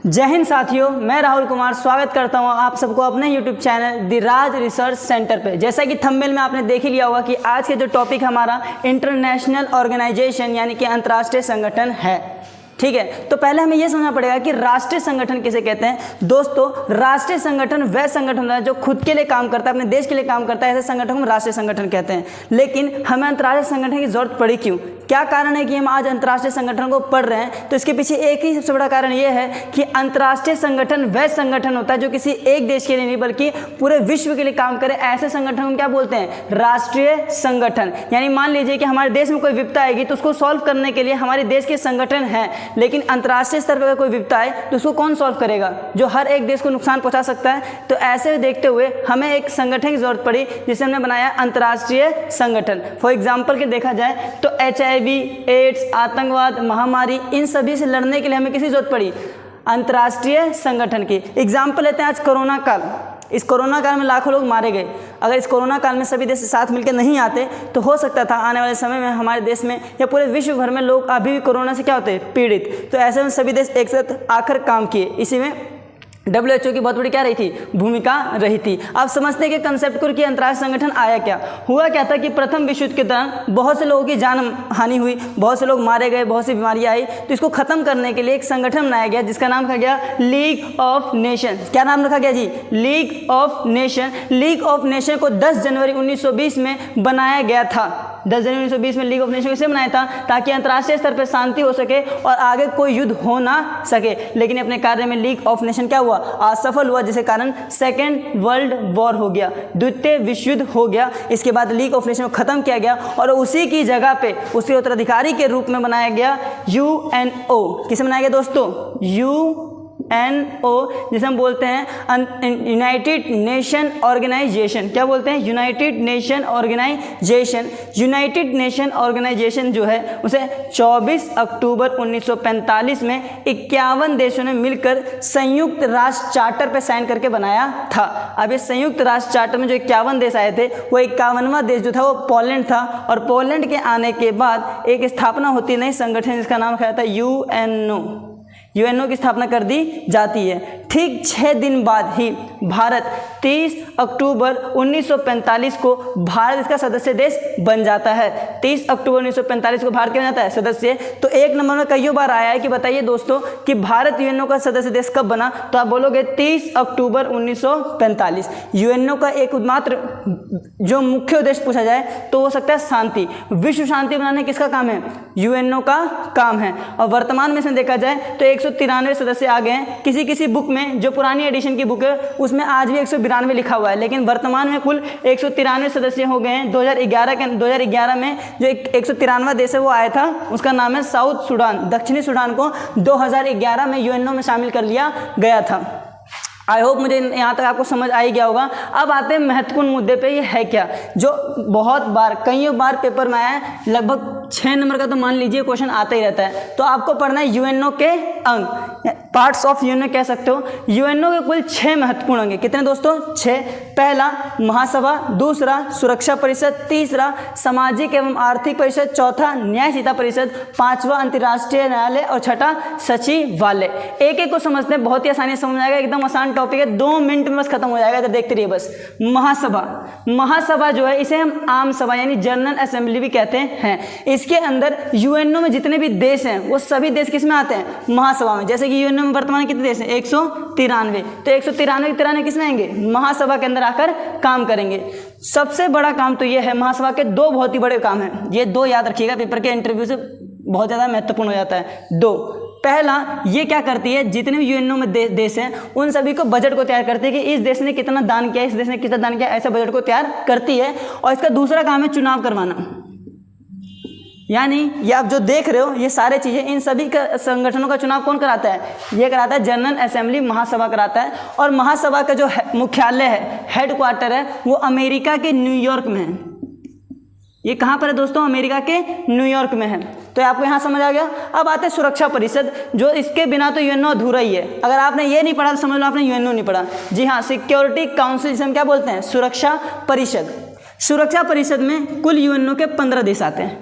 जय हिंद साथियों, मैं राहुल कुमार स्वागत करता हूं आप सबको अपने YouTube channel the Raj research centre पे। जैसा कि थंबनेल में आपने देख ही लिया होगा कि आज के जो टॉपिक हमारा इंटरनेशनल ऑर्गेनाइजेशन यानी कि अंतर्राष्ट्रीय संगठन है। ठीक है, तो पहले हमें यह समझना पड़ेगा कि राष्ट्रीय संगठन किसे कहते हैं। दोस्तों, राष्ट्रीय संगठन वह संगठन होता है जो खुद के लिए काम करता है, अपने देश के लिए काम करता है। ऐसे संगठन को हम राष्ट्रीय संगठन कहते हैं। लेकिन हमें अंतर्राष्ट्रीय संगठन की जरूरत पड़ी क्यों? क्या कारण है कि हम आज अंतर्राष्ट्रीय संगठन को पढ़ रहे हैं? तो इसके पीछे एक ही सबसे बड़ा कारण यह है कि अंतर्राष्ट्रीय संगठन वह संगठन होता है जो किसी एक देश के लिए नहीं बल्कि पूरे विश्व के लिए काम करे। ऐसे संगठन को क्या बोलते हैं? राष्ट्रीय संगठन। यानी मान लीजिए कि हमारे देश में कोई विपदा आएगी तो उसको सॉल्व करने के लिए हमारे देश के संगठन है, लेकिन अंतर्राष्ट्रीय स्तर पर कोई विपदा आए तो उसको कौन सॉल्व करेगा? जो हर एक देश को नुकसान पहुंचा सकता है। तो ऐसे देखते हुए हमें एक संगठन की जरूरत पड़ी जिसे हमने बनाया अंतर्राष्ट्रीय संगठन। फॉर एग्जाम्पल के देखा जाए तो HIV, एड्स, आतंकवाद, महामारी, इन सभी से लड़ने के लिए हमें किसी जरूरत पड़ी? अंतर्राष्ट्रीय संगठन की। एग्जाम्पल लेते हैं आज कोरोना काल। इस कोरोना काल में लाखों लोग मारे गए। अगर इस कोरोना काल में सभी देश साथ मिलकर नहीं आते तो हो सकता था आने वाले समय में हमारे देश में या पूरे विश्व भर में लोग अभी भी कोरोना से क्या होते हैं? पीड़ित। तो ऐसे में सभी देश एक साथ आकर काम किए। इसी में WHO की बहुत बड़ी क्या रही थी? भूमिका रही थी। आप समझते हैं कि कंसेप्ट को कि अंतर्राष्ट्रीय संगठन आया क्या? हुआ क्या था कि प्रथम विश्व युद्ध के दौरान बहुत से लोगों की जान हानि हुई, बहुत से लोग मारे गए, बहुत सी बीमारियां आई। तो इसको खत्म करने के लिए एक संगठन बनाया गया जिसका नाम रखा गया लीग ऑफ नेशन। क्या नाम रखा गया जी? League of nation. League of nation को 10 जनवरी 1920 में बनाया गया था। 10 जनवरी 1920 में लीग ऑफ नेशन इसे बनाया था ताकि अंतर्राष्ट्रीय स्तर पर शांति हो सके और आगे कोई युद्ध हो ना सके। लेकिन अपने कार्य में लीग ऑफ नेशन क्या हुआ? असफल हुआ, जिसके कारण सेकेंड वर्ल्ड वॉर हो गया, द्वितीय विश्व युद्ध हो गया। इसके बाद लीग ऑफ नेशन को खत्म किया गया और उसी की जगह पे उसके उत्तराधिकारी के रूप में बनाया गया UNO। किसे बनाया गया दोस्तों? UNO, जिसे हम बोलते हैं यूनाइटेड नेशन ऑर्गेनाइजेशन। क्या बोलते हैं? United Nation Organisation. United Nation Organisation जो है उसे 24 अक्टूबर 1945 में 51 देशों ने मिलकर संयुक्त राष्ट्र चार्टर पर साइन करके बनाया था। अब इस संयुक्त राष्ट्र चार्टर में जो 51 देश आए थे, वो 51वां देश जो था वो पोलैंड था। और पोलैंड के आने के बाद एक स्थापना होती है नई संगठन जिसका नाम रखा था UNO। UNO की स्थापना कर दी जाती है। ठीक 6 दिन बाद ही भारत 30 अक्टूबर 1945 को भारत इसका सदस्य देश बन जाता है। 30 अक्टूबर 1945 को भारत क्या बन जाता है? सदस्य। तो एक नंबर में कई बार आया है कि बताइए दोस्तों कि भारत UNO का सदस्य देश कब बना? तो आप बोलोगे 30 अक्टूबर 1945। UNO का एकमात्र जो मुख्य उद्देश्य पूछा जाए तो हो सकता है शांति। विश्व शांति बनाने किसका काम है? UNO का काम है। और वर्तमान में इसमें देखा जाए तो 193 सदस्य आ गए हैं। किसी किसी बुक में, जो पुरानी एडिशन की बुक है उसमें आज भी 192 लिखा हुआ है, लेकिन वर्तमान में कुल 193 सदस्य हो गए हैं। 2011 में जो 193वां देश है वो आया था, उसका नाम है साउथ सुडान। दक्षिणी सुडान को 2011 में UNO में शामिल कर लिया गया था। आई होप मुझे यहाँ तक आपको समझ आ ही गया होगा। अब आते हैं महत्वपूर्ण मुद्दे पे, ये है क्या जो बहुत बार कई बार पेपर में आया है। लगभग 6 नंबर का तो मान लीजिए क्वेश्चन आता ही रहता है। तो आपको पढ़ना है UNO के अंग, पार्ट्स ऑफ UNO कह सकते हो। UNO के कुल 6 महत्वपूर्ण अंग। कितने दोस्तों? 6। पहला महासभा, दूसरा सुरक्षा परिषद, तीसरा सामाजिक एवं आर्थिक परिषद, चौथा न्याय संहिता परिषद, 5वां अंतर्राष्ट्रीय न्यायालय और छठा सचिवालय। एक एक को समझते हैं, बहुत ही आसानी से समझ आएगा। एकदम आसान टॉपिक है, 2 मिनट में बस खत्म हो जाएगा। इधर देखते रहिए बस। महासभा, महासभा जो है इसे हम आम सभा यानी जनरल असेंबली भी कहते हैं। इसके अंदर UNO में जितने भी देश हैं वो सभी देश किस में आते हैं? महासभा में। जैसे कि UNO में वर्तमान कितने देश हैं? 193। तो 193 किस में आएंगे? महासभा के अंदर आकर काम करेंगे। सबसे बड़ा काम तो ये है, महासभा के 2 बहुत ही बड़े काम हैं। ये 2 याद रखिएगा, पेपर के इंटरव्यू से बहुत ज़्यादा महत्वपूर्ण हो जाता है। 2, पहला ये क्या करती है, जितने भी UNO में देश हैं उन सभी को बजट को तैयार करती है कि इस देश ने कितना दान किया, इस देश ने कितना दान किया, ऐसा बजट को तैयार करती है। और इसका दूसरा काम है चुनाव करवाना। यानी ये आप जो देख रहे हो ये सारे चीज़ें, इन सभी का संगठनों का चुनाव कौन कराता है? ये कराता है जनरल असेंबली, महासभा कराता है। और महासभा का जो मुख्यालय है, हेडक्वार्टर है, वो अमेरिका के न्यूयॉर्क में है। ये कहाँ पर है दोस्तों? अमेरिका के न्यूयॉर्क में है। तो आपको यहाँ समझ आ गया। अब आते हैं सुरक्षा परिषद, जो इसके बिना तो UNO अधूरा ही है। अगर आपने ये नहीं पढ़ा तो समझ लो आपने UNO नहीं पढ़ा। जी हाँ, सिक्योरिटी काउंसिल जिसे हम क्या बोलते हैं? सुरक्षा परिषद। सुरक्षा परिषद में कुल UNO के 15 देश आते हैं,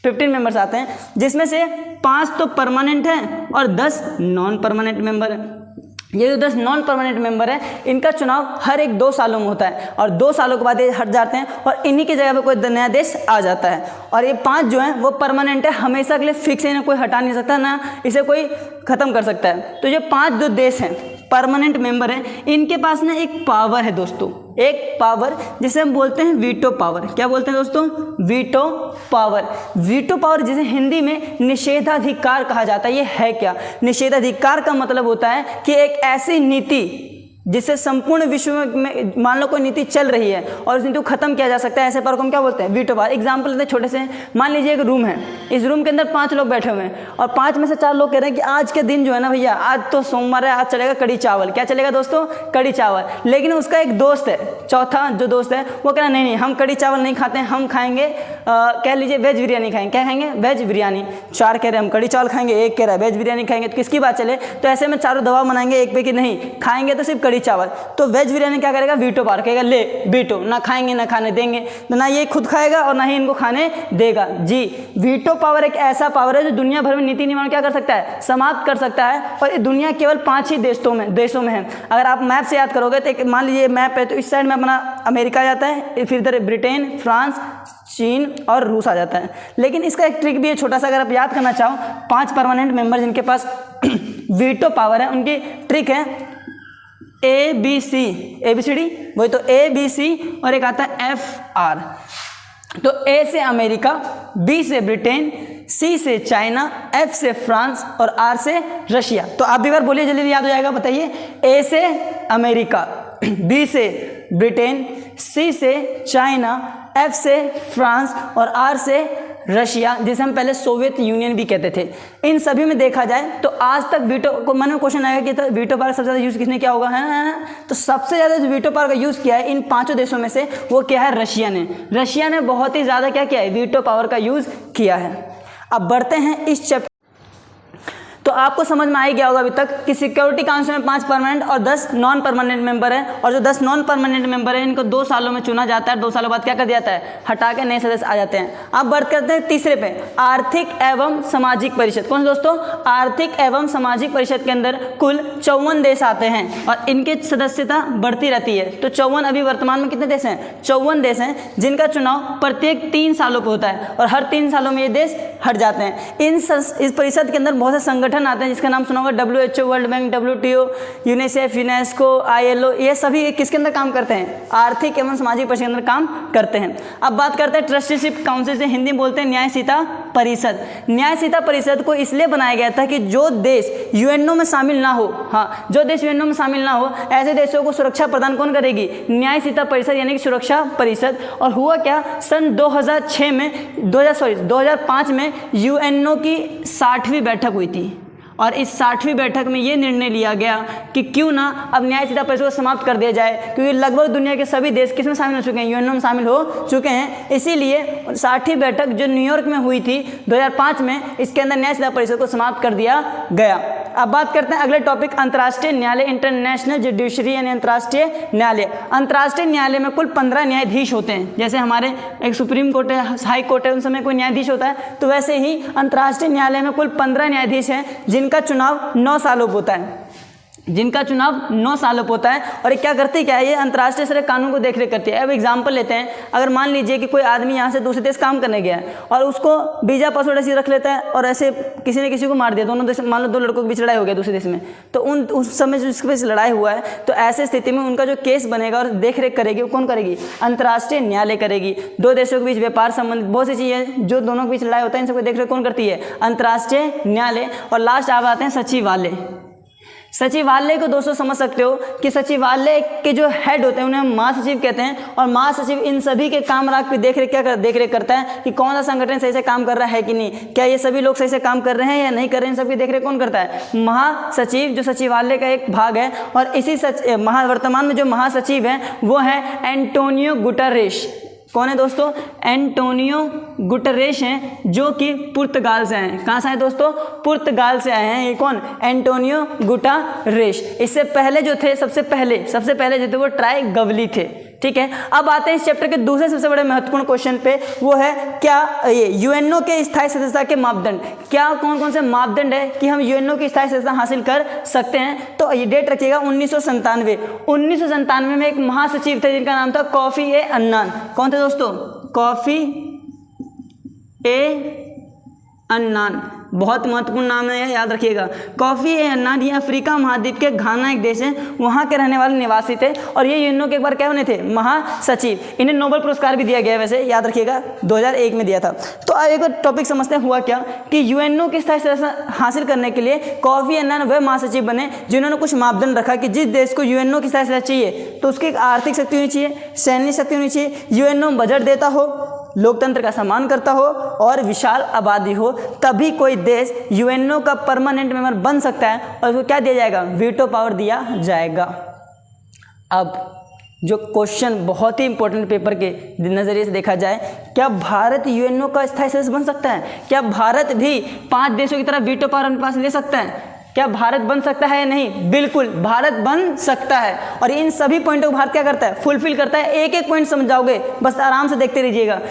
15 मेंबर्स आते हैं, जिसमें से 5 तो परमानेंट हैं और 10 नॉन परमानेंट मेंबर हैं। ये जो 10 नॉन परमानेंट मेंबर है इनका चुनाव हर एक 2 सालों में होता है और 2 सालों के बाद ये हट जाते हैं और इन्हीं की जगह पे कोई नया देश आ जाता है। और ये 5 जो हैं वो परमानेंट है, हमेशा के लिए फिक्स है, इन्हें कोई हटा नहीं सकता, ना इसे कोई ख़त्म कर सकता है। तो ये 5 जो देश हैं परमानेंट मेंबर हैं, इनके पास ना एक पावर है दोस्तों, एक पावर जिसे हम बोलते हैं वीटो पावर। क्या बोलते हैं दोस्तों? Veto power. वीटो पावर जिसे हिंदी में निषेधाधिकार कहा जाता है। ये है क्या? निषेधाधिकार का मतलब होता है कि एक ऐसी नीति जिससे संपूर्ण विश्व में मान लो कोई नीति चल रही है और उस नीति को खत्म किया जा सकता है, ऐसे पावर को हम क्या बोलते हैं? Veto power. एग्जाम्पल लेते हैं छोटे से, मान लीजिए एक रूम है, इस रूम के अंदर 5 लोग बैठे हुए हैं और 5 में से 4 लोग कह रहे हैं कि आज के दिन जो है ना भैया, आज तो सोमवार है, आज चलेगा कड़ी चावल। क्या चलेगा दोस्तों? कड़ी चावल। लेकिन उसका एक दोस्त है, चौथा जो दोस्त है वो कह रहा नहीं नहीं, हम कड़ी चावल नहीं खाते हैं, हम खाएंगे कह लीजिए वेज बिरयानी खाएंगे। क्या खाएंगे? वेज बिरयानी। 4 कह रहे हैं हम कड़ी चावल खाएंगे, एक कह रहा है वेज बिरयानी खाएंगे, तो किसकी बात चले? तो ऐसे में चारों दबाव बनाएंगे एक पे कि नहीं खाएंगे तो सिर्फ कड़ी चावल। तो वेज बिरयानी क्या करेगा? वीटो पावर, कहेगा ले वीटो, ना खाएंगे ना खाने देंगे, तो ना ये खुद खाएगा और ना ही इनको खाने देगा। जी, वीटो पावर एक ऐसा पावर है जो दुनिया भर में नीति निर्माण क्या कर सकता है? समाप्त कर सकता है। और ये दुनिया केवल 5 ही देशों में है। अगर आप मैप से याद करोगे तो मान लीजिए मैप है, तो इस साइड में अपना अमेरिका जाता है, फिर इधर ब्रिटेन, फ्रांस, चीन और रूस आ जाता है। लेकिन इसका एक ट्रिक भी है छोटा सा, अगर आप याद करना चाहो, 5 परमानेंट मेंबर जिनके पास वीटो पावर है उनकी ट्रिक है ABC, ABCD, वही तो ABC, और एक आता है FR। तो A से अमेरिका, B से ब्रिटेन, C से चाइना, F से फ्रांस और R से रशिया। तो आप भी बार बोलिए, जल्दी याद हो जाएगा, बताइए। A से अमेरिका, B से ब्रिटेन, C से चाइना, F से फ्रांस और R से रशिया, जिसे हम पहले सोवियत यूनियन भी कहते थे। इन सभी में देखा जाए तो आज तक वीटो को मन में क्वेश्चन आएगा कि तो वीटो पावर सबसे ज़्यादा यूज़ किसने किया होगा, है? तो सबसे ज़्यादा जो वीटो पावर का यूज़ किया है इन 5 देशों में से, वो क्या है? रशिया ने। रशिया ने बहुत ही ज़्यादा क्या किया है? वीटो पावर का यूज़ किया है। अब बढ़ते हैं इस चैप्टर। तो आपको समझ में आ ही गया होगा अभी तक कि सिक्योरिटी काउंसिल में 5 परमानेंट और 10 नॉन परमानेंट मेंबर हैं, और जो 10 नॉन परमानेंट मेंबर हैं इनको 2 सालों में चुना जाता है, 2 सालों बाद क्या कर दिया जाता है? हटा के नए सदस्य आ जाते हैं। अब बात करते हैं तीसरे पे, आर्थिक एवं सामाजिक परिषद। कौन से दोस्तों? आर्थिक एवं सामाजिक परिषद के अंदर कुल 54 देश आते हैं और इनकी सदस्यता बढ़ती रहती है। तो 54 अभी वर्तमान में कितने देश हैं? 54 देश हैं, जिनका चुनाव प्रत्येक 3 सालों पर होता है और हर 3 सालों में ये देश हट जाते हैं। इस परिषद के अंदर बहुत से संगठन आते हैं जिसका नाम सुना होगा, WHO, world bank, WTO, UNICEF, UNESCO, ILO, ये सभी किसके अंदर काम करते हैं? आर्थिक एवं सामाजिक परिषद के अंदर काम करते हैं। अब बात करते हैं ट्रस्टीशिप काउंसिल, से हिंदी में बोलते हैं न्यायशीता परिषद। न्यायशीता परिषद को इसलिए बनाया गया था कि जो देश UNO में शामिल ना हो, हाँ, जो देश UNO में शामिल ना हो, ऐसे देशों को सुरक्षा प्रदान कौन करेगी? न्यायशीता परिषद, यानी कि सुरक्षा परिषद। और हुआ क्या, सन 2005 में UNO की 60वीं बैठक हुई थी और इस 60वीं बैठक में ये निर्णय लिया गया कि क्यों ना अब न्यायशीता परिषद को समाप्त कर दिया जाए, क्योंकि लगभग दुनिया के सभी देश किस में शामिल हो चुके हैं? UNO में शामिल हो चुके हैं। इसीलिए 60वीं बैठक जो न्यूयॉर्क में हुई थी 2005 में, इसके अंदर न्यायशीता परिषद को समाप्त कर दिया गया। अब बात करते हैं अगले टॉपिक, अंतर्राष्ट्रीय न्यायालय, इंटरनेशनल जुडिशरी, यानी अंतर्राष्ट्रीय न्यायालय। अंतर्राष्ट्रीय न्यायालय में कुल 15 न्यायाधीश होते हैं। जैसे हमारे एक सुप्रीम कोर्ट है, हाई कोर्ट है, उन समय कोई न्यायाधीश होता है, तो वैसे ही अंतर्राष्ट्रीय न्यायालय में कुल 15 न्यायाधीश हैं जिनका चुनाव 9 सालों पर होता है, जिनका चुनाव 9 सालों पर होता है। और ये क्या करती है? क्या है? ये अंतर्राष्ट्रीय स्तर के कानून को देखरेख करती है। अब एग्जाम्पल लेते हैं, अगर मान लीजिए कि कोई आदमी यहाँ से दूसरे देश काम करने गया है और उसको वीजा पासवर्ड ऐसे रख लेता है और ऐसे किसी ने किसी को मार दिया, दोनों देश, मान लो 2 लड़कों के बीच लड़ाई हो गया दूसरे देश में, तो उस समय जो इसके बीच लड़ाई हुआ है, तो ऐसे स्थिति में उनका जो केस बनेगा और देखरेख करेगी वो कौन करेगी? अंतर्राष्ट्रीय न्यायालय करेगी। 2 देशों के बीच व्यापार संबंधित बहुत सी चीज़ें जो दोनों के बीच लड़ाई होता है, इन सबको देखरेख कौन करती है? अंतर्राष्ट्रीय न्यायालय। और लास्ट आप आते हैं सचिवालय। सचिवालय को दोस्तों समझ सकते हो कि सचिवालय के जो हेड होते हैं उन्हें महासचिव कहते हैं, और महासचिव इन सभी के काम राख की देखरेख करता है कि कौन सा संगठन सही से काम कर रहा है कि नहीं, क्या ये सभी लोग सही से काम कर रहे हैं या नहीं कर रहे हैं, इन सबकी देखरेख कौन करता है? महासचिव, जो सचिवालय का एक भाग है। और इसी वर्तमान में जो महासचिव है वो है एंटोनियो गुटेरेस। कौन है दोस्तों? एंटोनियो गुटेरेस हैं, जो कि पुर्तगाल से आए हैं। कहाँ से आए दोस्तों? पुर्तगाल से आए हैं। ये कौन? Antonio Guterres. इससे पहले जो थे, सबसे पहले जो थे वो ट्राई गवली थे। ठीक है। अब आते हैं इस चैप्टर के दूसरे सबसे बड़े महत्वपूर्ण क्वेश्चन पे, वो है क्या ये यूएनओ के स्थायी सदस्यता के मापदंड, क्या कौन कौन से मापदंड है कि हम यूएनओ की स्थायी सदस्यता हासिल कर सकते हैं। तो ये डेट रखिएगा 1997 में एक महासचिव थे जिनका नाम था कोफी ए अन्नान। कौन थे दोस्तों? कोफी ए अन्नान, बहुत महत्वपूर्ण नाम है, याद रखिएगा। कोफी ए अन्नान ये अफ्रीका महाद्वीप के घाना एक देश है, वहाँ के रहने वाले निवासी थे और ये यूएनओ के एक बार क्या बने थे? महासचिव। इन्हें नोबेल पुरस्कार भी दिया गया, वैसे याद रखिएगा 2001 में दिया था। तो अब एक टॉपिक समझते हैं हुआ क्या कि यूएनओ की स्थायी सदस्यता हासिल करने के लिए कोफी अन्नान वह महासचिव बने जिन्होंने कुछ मापदंड रखा कि जिस देश को यूएनओ की स्थायी सदस्यता चाहिए तो उसकी आर्थिक शक्ति होनी चाहिए, सैन्य शक्ति होनी चाहिए, यूएनओ बजट देता हो, लोकतंत्र का सम्मान करता हो और विशाल आबादी हो, तभी कोई देश यूएनओ का परमानेंट मेंबर बन सकता है और उसको क्या दिया जाएगा? वीटो पावर दिया जाएगा। अब जो क्वेश्चन बहुत ही इंपॉर्टेंट पेपर के नज़रिए से देखा जाए, क्या भारत यूएनओ का स्थायी सदस्य बन सकता है? क्या भारत भी 5 देशों की तरह वीटो पावर अपने पास ले सकता है? क्या भारत बन सकता है या नहीं? बिल्कुल भारत बन सकता है और इन सभी पॉइंटों को भारत क्या करता है? फुलफिल करता है। एक एक पॉइंट समझ जाओगे, बस आराम से देखते रहिएगा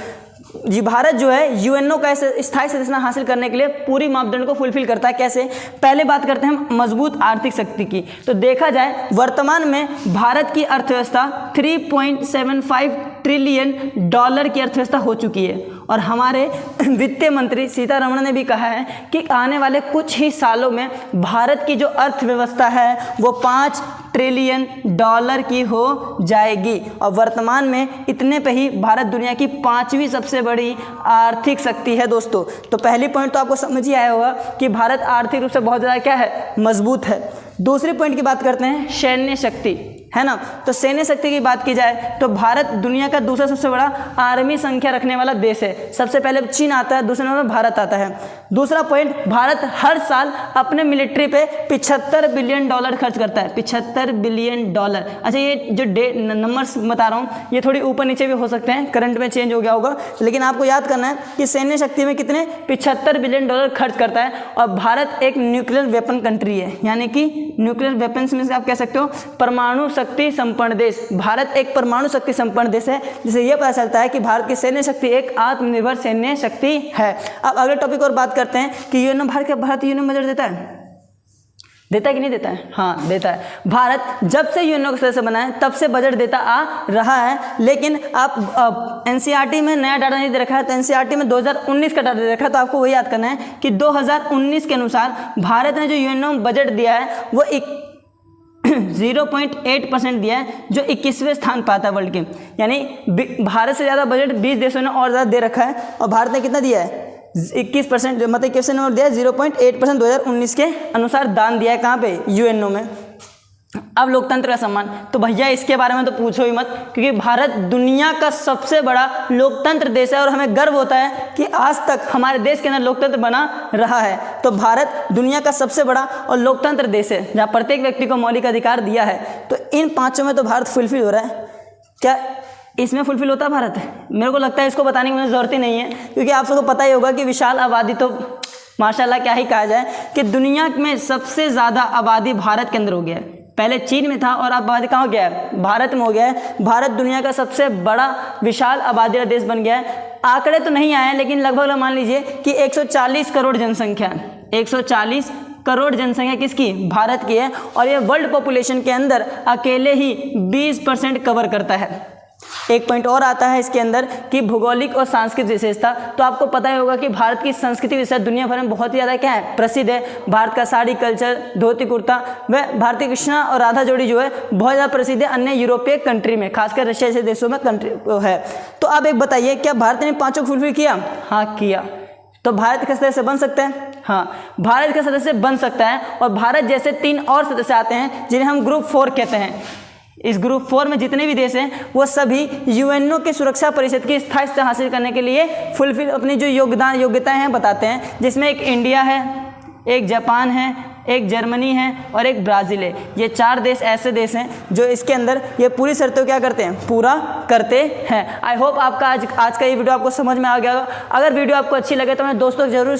जी। भारत जो है यूएनओ का स्थायी सदस्यता हासिल करने के लिए पूरी मापदंड को फुलफिल करता है। कैसे? पहले बात करते हैं मजबूत आर्थिक शक्ति की। तो देखा जाए वर्तमान में भारत की अर्थव्यवस्था 3.75 ट्रिलियन डॉलर की अर्थव्यवस्था हो चुकी है और हमारे वित्त मंत्री सीतारमण ने भी कहा है कि आने वाले कुछ ही सालों में भारत की जो अर्थव्यवस्था है वो 5 ट्रिलियन डॉलर की हो जाएगी और वर्तमान में इतने पे ही भारत दुनिया की 5वीं सबसे बड़ी आर्थिक शक्ति है दोस्तों। तो पहली पॉइंट तो आपको समझ ही आया होगा कि भारत आर्थिक रूप से बहुत ज़्यादा क्या है? मजबूत है। दूसरी पॉइंट की बात करते हैं सैन्य शक्ति, है ना। तो सैन्य शक्ति की बात की जाए तो भारत दुनिया का दूसरा सबसे बड़ा आर्मी संख्या रखने वाला देश है। सबसे पहले चीन आता है, दूसरे नंबर पर भारत आता है। दूसरा पॉइंट, भारत हर साल अपने मिलिट्री पे 75 बिलियन डॉलर खर्च करता है। 75 बिलियन डॉलर। अच्छा, ये जो नंबर्स बता रहा हूँ ये थोड़ी ऊपर नीचे भी हो सकते हैं, करंट में चेंज हो गया होगा, लेकिन आपको याद करना है कि सैन्य शक्ति में कितने 75 बिलियन डॉलर खर्च करता है। और भारत एक न्यूक्लियर वेपन कंट्री है, यानी कि न्यूक्लियर वेपन्स में आप कह सकते हो परमाणु शक्ति संपन्न देश। भारत एक परमाणु शक्ति संपन्न देश है, जिसे यह पता चलता है कि भारत की सैन्य शक्ति एक आत्मनिर्भर सैन्य शक्ति है। अब अगले टॉपिक और बात करते हैं कि यूएनओ भारत यूएनओ बजट देता है कि नहीं देता है? हाँ, देता है। भारत जब से यूएनओ का सदस्य बना है तब से बजट देता आ रहा है, लेकिन आप एनसीईआरटी में नया डाटा नहीं दे रखा है, तो एनसीईआरटी में 2019 का डाटा दे रखा है। तो आपको वही याद करना है कि 2019 के अनुसार भारत ने जो यूएनओ बजट दिया है वो 0.8% दिया है, जो 21वें स्थान पाता है वर्ल्ड के। यानी भारत से ज़्यादा बजट 20 देशों ने और ज़्यादा दे रखा है और भारत ने कितना दिया है? 21%, मतलब 21 नंबर दिया है, 0.8% 2019 के अनुसार दान दिया है। कहाँ पे? यूएनओ में। अब लोकतंत्र का सम्मान, तो भैया इसके बारे में तो पूछो ही मत, क्योंकि भारत दुनिया का सबसे बड़ा लोकतंत्र देश है और हमें गर्व होता है कि आज तक हमारे देश के अंदर लोकतंत्र बना रहा है। तो भारत दुनिया का सबसे बड़ा और लोकतंत्र देश है जहाँ प्रत्येक व्यक्ति को मौलिक अधिकार दिया है। तो इन पांचों में तो भारत फुलफिल हो रहा है। क्या इसमें फुलफिल होता है भारत? मेरे को लगता है इसको बताने की मुझे ज़रूरत ही नहीं है, क्योंकि आप सबको पता ही होगा कि विशाल आबादी, तो माशाल्लाह क्या ही कहा जाए कि दुनिया में सबसे ज़्यादा आबादी भारत के अंदर हो गया है। पहले चीन में था और अब आबादी कहाँ हो गया है? भारत में हो गया है। भारत दुनिया का सबसे बड़ा विशाल आबादी का देश बन गया है। आंकड़े तो नहीं आए, लेकिन लगभग मान लीजिए कि 140 करोड़ जनसंख्या, 140 करोड़ जनसंख्या किसकी? भारत की है। और ये वर्ल्ड पॉपुलेशन के अंदर अकेले ही 20% कवर करता है। एक पॉइंट और आता है इसके अंदर कि भौगोलिक और सांस्कृतिक विशेषता। तो आपको पता ही होगा कि भारत की संस्कृति विशेषता दुनिया भर में बहुत ही ज़्यादा क्या है? प्रसिद्ध है। भारत का साड़ी कल्चर, धोती कुर्ता, वह भारतीय कृष्णा और राधा जोड़ी जो है बहुत ज़्यादा प्रसिद्ध है अन्य यूरोपीय कंट्री में, खासकर रशिया जैसे देशों में कंट्री है। तो अब एक बताइए, क्या भारत ने पाँचों को फुलफिल किया? हाँ, किया। तो भारत का सदस्य बन सकता है? हाँ, भारत का सदस्य बन सकता है। और भारत जैसे 3 और सदस्य आते हैं जिन्हें हम ग्रुप 4 कहते हैं। इस ग्रुप 4 में जितने भी देश हैं वो सभी यूएनओ के सुरक्षा परिषद की स्थायी सदस्य हासिल करने के लिए फुलफिल अपनी जो योग्यताएं हैं बताते हैं, जिसमें एक इंडिया है, एक जापान है, एक जर्मनी है और एक ब्राज़ील है। ये 4 देश ऐसे देश हैं जो इसके अंदर ये पूरी शर्तों क्या करते हैं? पूरा करते हैं। आई होप आपका आज का ये वीडियो आपको समझ में आ गया होगा। अगर वीडियो आपको अच्छी लगे तो मैं दोस्तों जरूर